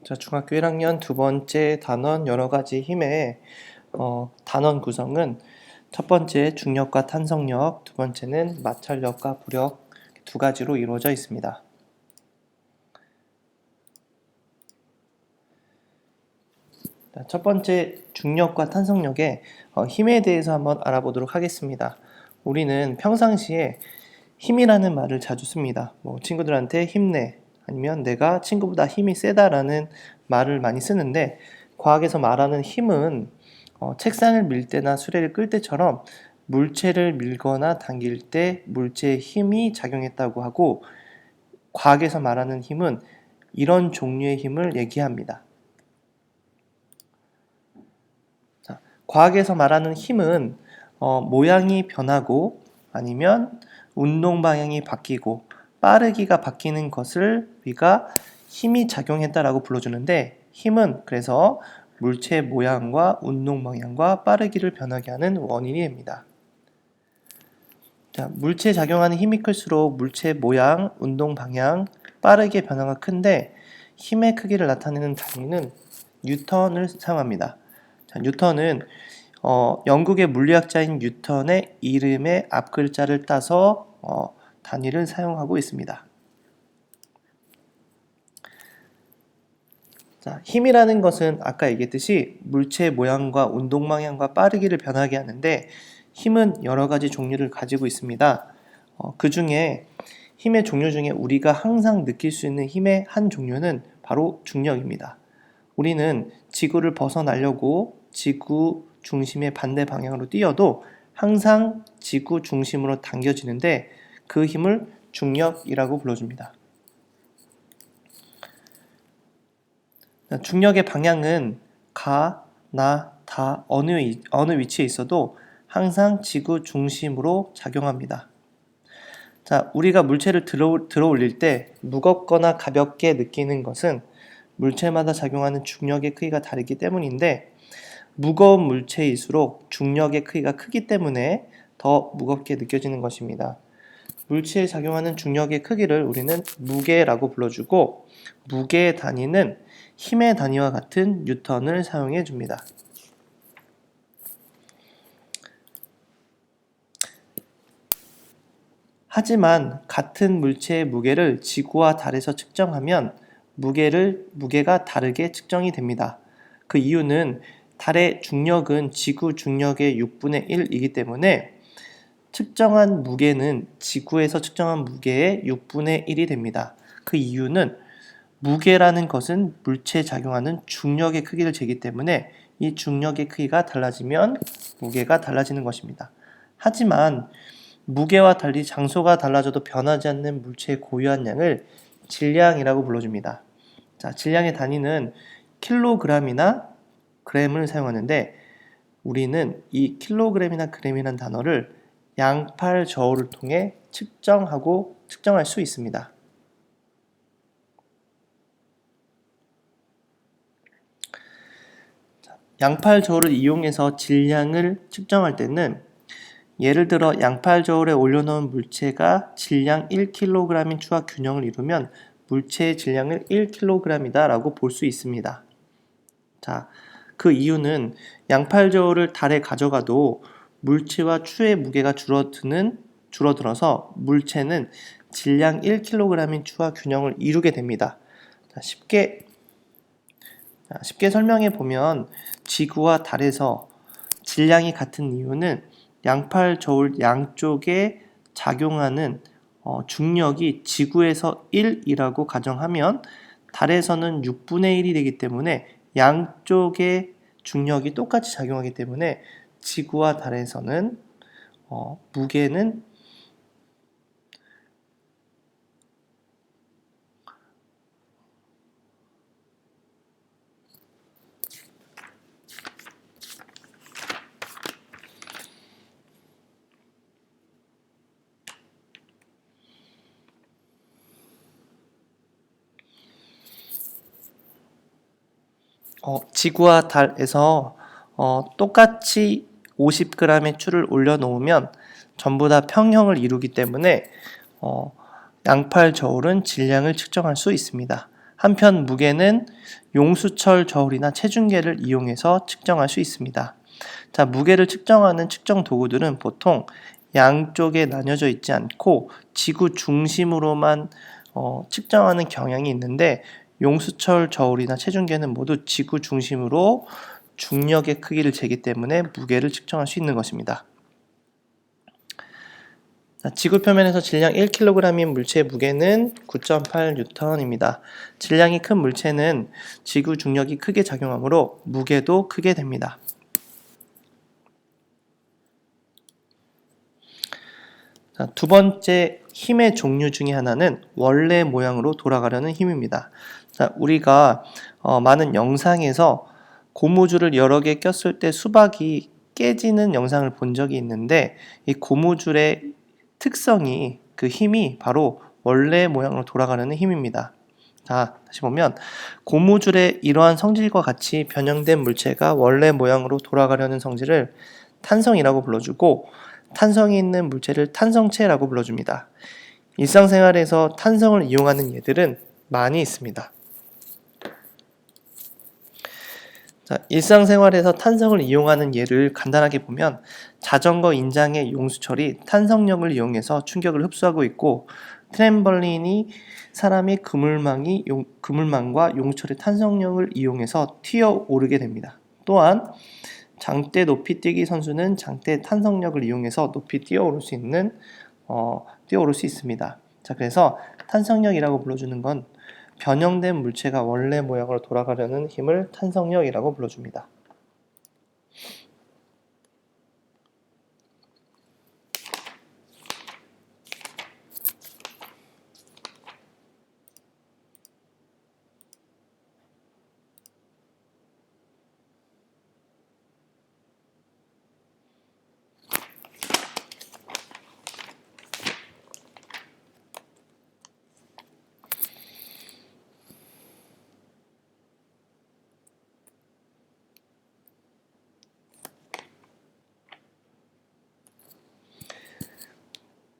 자, 중학교 1학년 두 번째 단원 여러 가지 힘의 단원 구성은 첫 번째 중력과 탄성력, 두 번째는 마찰력과 부력 두 가지로 이루어져 있습니다. 첫 번째 중력과 탄성력의 힘에 대해서 한번 알아보도록 하겠습니다. 우리는 평상시에 힘이라는 말을 자주 씁니다. 친구들한테 힘내, 아니면 내가 친구보다 힘이 세다라는 말을 많이 쓰는데, 과학에서 말하는 힘은 책상을 밀 때나 수레를 끌 때처럼 물체를 밀거나 당길 때 물체의 힘이 작용했다고 하고, 과학에서 말하는 힘은 이런 종류의 힘을 얘기합니다. 자, 과학에서 말하는 힘은 모양이 변하고 아니면 운동 방향이 바뀌고 빠르기가 바뀌는 것을 우리가 힘이 작용했다라고 불러주는데, 힘은 그래서 물체의 모양과 운동 방향과 빠르기를 변하게 하는 원인이 됩니다. 자, 물체에 작용하는 힘이 클수록 물체의 모양, 운동 방향, 빠르게 변화가 큰데, 힘의 크기를 나타내는 단위는 뉴턴을 사용합니다. 자, 뉴턴은 영국의 물리학자인 뉴턴의 이름의 앞글자를 따서 단위를 사용하고 있습니다. 자, 힘이라는 것은 아까 얘기했듯이 물체의 모양과 운동 방향과 빠르기를 변하게 하는데, 힘은 여러 가지 종류를 가지고 있습니다. 그 중에 힘의 종류 중에 우리가 항상 느낄 수 있는 힘의 한 종류는 바로 중력입니다. 우리는 지구를 벗어나려고 지구 중심의 반대 방향으로 뛰어도 항상 지구 중심으로 당겨지는데, 그 힘을 중력이라고 불러줍니다. 중력의 방향은 가, 나, 다 어느 위치에 있어도 항상 지구 중심으로 작용합니다. 자, 우리가 물체를 들어 올릴 때 무겁거나 가볍게 느끼는 것은 물체마다 작용하는 중력의 크기가 다르기 때문인데, 무거운 물체일수록 중력의 크기가 크기 때문에 더 무겁게 느껴지는 것입니다. 물체에 작용하는 중력의 크기를 우리는 무게라고 불러주고, 무게의 단위는 힘의 단위와 같은 뉴턴을 사용해 줍니다. 하지만 같은 물체의 무게를 지구와 달에서 측정하면 무게가 다르게 측정이 됩니다. 그 이유는 달의 중력은 지구 중력의 6분의 1이기 때문에 측정한 무게는 지구에서 측정한 무게의 6분의 1이 됩니다. 그 이유는 무게라는 것은 물체에 작용하는 중력의 크기를 재기 때문에 이 중력의 크기가 달라지면 무게가 달라지는 것입니다. 하지만 무게와 달리 장소가 달라져도 변하지 않는 물체의 고유한 양을 질량이라고 불러줍니다. 자, 질량의 단위는 킬로그램이나 그램을 사용하는데, 우리는 이 킬로그램이나 그램이라는 단어를 양팔 저울을 통해 측정할 수 있습니다. 양팔 저울을 이용해서 질량을 측정할 때는, 예를 들어 양팔 저울에 올려놓은 물체가 질량 1kg인 추와 균형을 이루면 물체의 질량을 1kg이다 라고 볼 수 있습니다. 자, 그 이유는 양팔 저울을 달에 가져가도 물체와 추의 무게가 줄어들어서 물체는 질량 1kg인 추와 균형을 이루게 됩니다. 자, 쉽게 설명해 보면, 지구와 달에서 질량이 같은 이유는 양팔 저울 양쪽에 작용하는 중력이 지구에서 1이라고 가정하면 달에서는 6분의 1이 되기 때문에, 양쪽의 중력이 똑같이 작용하기 때문에 지구와 달에서는 무게는 지구와 달에서 똑같이 50g의 추를 올려놓으면 전부 다 평형을 이루기 때문에 양팔 저울은 질량을 측정할 수 있습니다. 한편 무게는 용수철 저울이나 체중계를 이용해서 측정할 수 있습니다. 자, 무게를 측정하는 측정 도구들은 보통 양쪽에 나뉘어져 있지 않고 지구 중심으로만 측정하는 경향이 있는데, 용수철 저울이나 체중계는 모두 지구 중심으로 중력의 크기를 재기 때문에 무게를 측정할 수 있는 것입니다. 지구 표면에서 질량 1kg인 물체의 무게는 9.8N입니다. 질량이 큰 물체는 지구 중력이 크게 작용하므로 무게도 크게 됩니다. 두 번째 힘의 종류 중에 하나는 원래 모양으로 돌아가려는 힘입니다. 우리가 많은 영상에서 고무줄을 여러 개 꼈을 때 수박이 깨지는 영상을 본 적이 있는데, 이 고무줄의 특성이, 그 힘이 바로 원래 모양으로 돌아가려는 힘입니다. 자, 다시 보면 고무줄의 이러한 성질과 같이 변형된 물체가 원래 모양으로 돌아가려는 성질을 탄성이라고 불러주고, 탄성이 있는 물체를 탄성체라고 불러줍니다. 일상생활에서 탄성을 이용하는 예들은 많이 있습니다. 자, 일상생활에서 탄성을 이용하는 예를 간단하게 보면, 자전거 인장의 용수철이 탄성력을 이용해서 충격을 흡수하고 있고, 트램벌린이 사람의 그물망과 용수철의 탄성력을 이용해서 튀어 오르게 됩니다. 또한 장대 높이뛰기 선수는 장대 탄성력을 이용해서 높이 뛰어오를 수 있습니다. 자, 그래서 탄성력이라고 불러주는 건 변형된 물체가 원래 모양으로 돌아가려는 힘을 탄성력이라고 불러줍니다.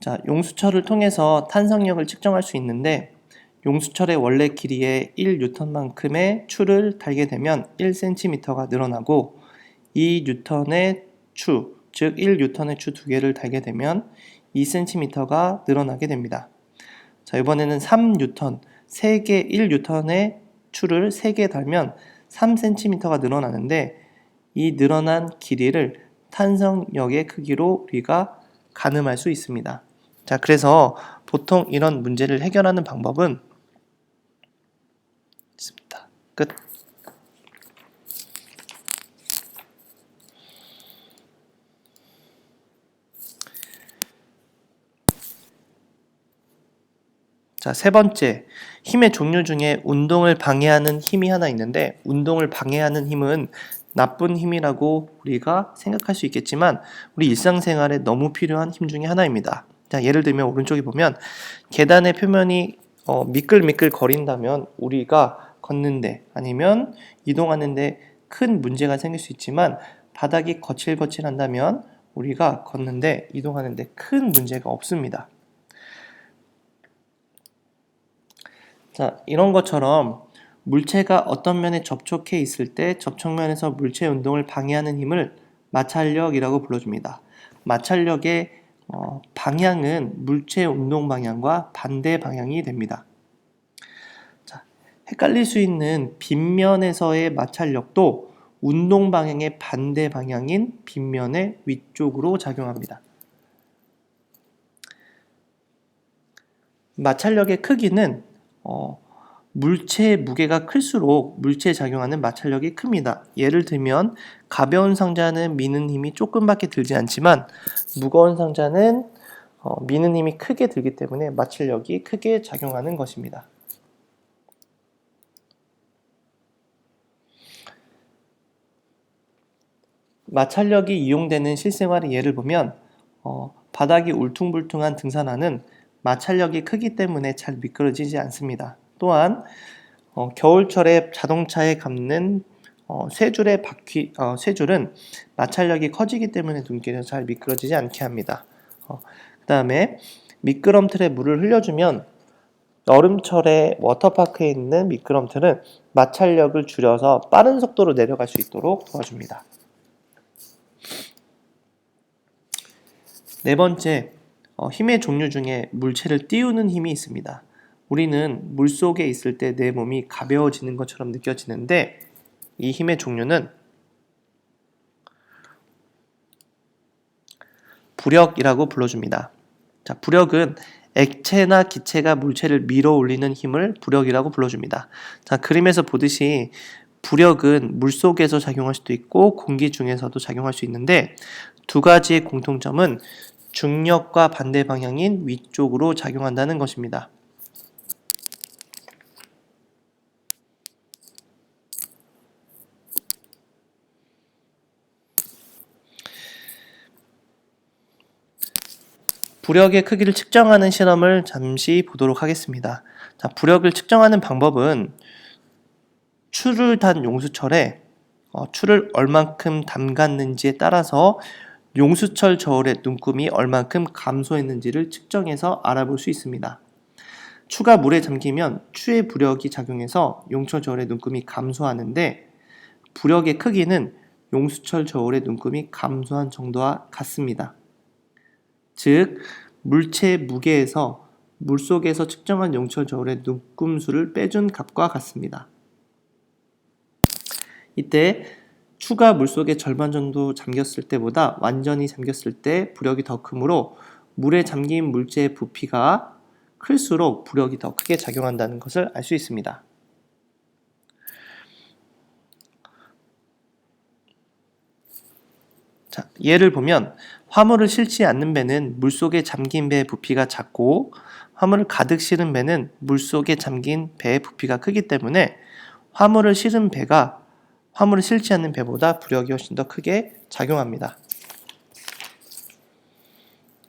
자, 용수철을 통해서 탄성력을 측정할 수 있는데, 용수철의 원래 길이의 1N만큼의 추를 달게 되면 1cm가 늘어나고, 2N의 추, 즉 1N의 추 2개를 달게 되면 2cm가 늘어나게 됩니다. 자, 이번에는 3N, 3개 1N의 추를 3개 달면 3cm가 늘어나는데, 이 늘어난 길이를 탄성력의 크기로 우리가 가늠할 수 있습니다. 자, 그래서 보통 이런 문제를 해결하는 방법은 있습니다. 끝. 자, 세 번째, 힘의 종류 중에 운동을 방해하는 힘이 하나 있는데, 운동을 방해하는 힘은 나쁜 힘이라고 우리가 생각할 수 있겠지만 우리 일상생활에 너무 필요한 힘 중에 하나입니다. 자, 예를 들면 오른쪽에 보면 계단의 표면이 미끌미끌 거린다면 우리가 걷는데 아니면 이동하는데 큰 문제가 생길 수 있지만, 바닥이 거칠거칠한다면 우리가 걷는데 이동하는데 큰 문제가 없습니다. 자, 이런 것처럼 물체가 어떤 면에 접촉해 있을 때 접촉면에서 물체 운동을 방해하는 힘을 마찰력이라고 불러줍니다. 마찰력의 방향은 물체 운동 방향과 반대 방향이 됩니다. 자, 헷갈릴 수 있는 빗면에서의 마찰력도 운동 방향의 반대 방향인 빗면의 위쪽으로 작용합니다. 마찰력의 크기는 물체의 무게가 클수록 물체에 작용하는 마찰력이 큽니다. 예를 들면 가벼운 상자는 미는 힘이 조금밖에 들지 않지만 무거운 상자는 미는 힘이 크게 들기 때문에 마찰력이 크게 작용하는 것입니다. 마찰력이 이용되는 실생활의 예를 보면 바닥이 울퉁불퉁한 등산화는 마찰력이 크기 때문에 잘 미끄러지지 않습니다. 또한 겨울철에 자동차에 감는 쇠줄은 마찰력이 커지기 때문에 눈길에서 잘 미끄러지지 않게 합니다. 그 다음에 미끄럼틀에 물을 흘려주면 여름철에 워터파크에 있는 미끄럼틀은 마찰력을 줄여서 빠른 속도로 내려갈 수 있도록 도와줍니다. 네 번째, 힘의 종류 중에 물체를 띄우는 힘이 있습니다. 우리는 물속에 있을 때 내 몸이 가벼워지는 것처럼 느껴지는데 이 힘의 종류는 부력이라고 불러줍니다. 자, 부력은 액체나 기체가 물체를 밀어 올리는 힘을 부력이라고 불러줍니다. 자, 그림에서 보듯이 부력은 물속에서 작용할 수도 있고 공기 중에서도 작용할 수 있는데 두 가지의 공통점은 중력과 반대 방향인 위쪽으로 작용한다는 것입니다. 부력의 크기를 측정하는 실험을 잠시 보도록 하겠습니다. 자, 부력을 측정하는 방법은 추를 단 용수철에 추를 얼만큼 담갔는지에 따라서 용수철 저울의 눈금이 얼만큼 감소했는지를 측정해서 알아볼 수 있습니다. 추가 물에 잠기면 추의 부력이 작용해서 용수철 저울의 눈금이 감소하는데 부력의 크기는 용수철 저울의 눈금이 감소한 정도와 같습니다. 즉, 물체 무게에서 물속에서 측정한 용수철 저울의 눈금수를 빼준 값과 같습니다. 이때 추가 물속에 절반 정도 잠겼을 때보다 완전히 잠겼을 때 부력이 더 크므로 물에 잠긴 물체의 부피가 클수록 부력이 더 크게 작용한다는 것을 알 수 있습니다. 자, 예를 보면 화물을 실지 않는 배는 물속에 잠긴 배의 부피가 작고 화물을 가득 실은 배는 물속에 잠긴 배의 부피가 크기 때문에 화물을 실은 배가 화물을 실지 않는 배보다 부력이 훨씬 더 크게 작용합니다.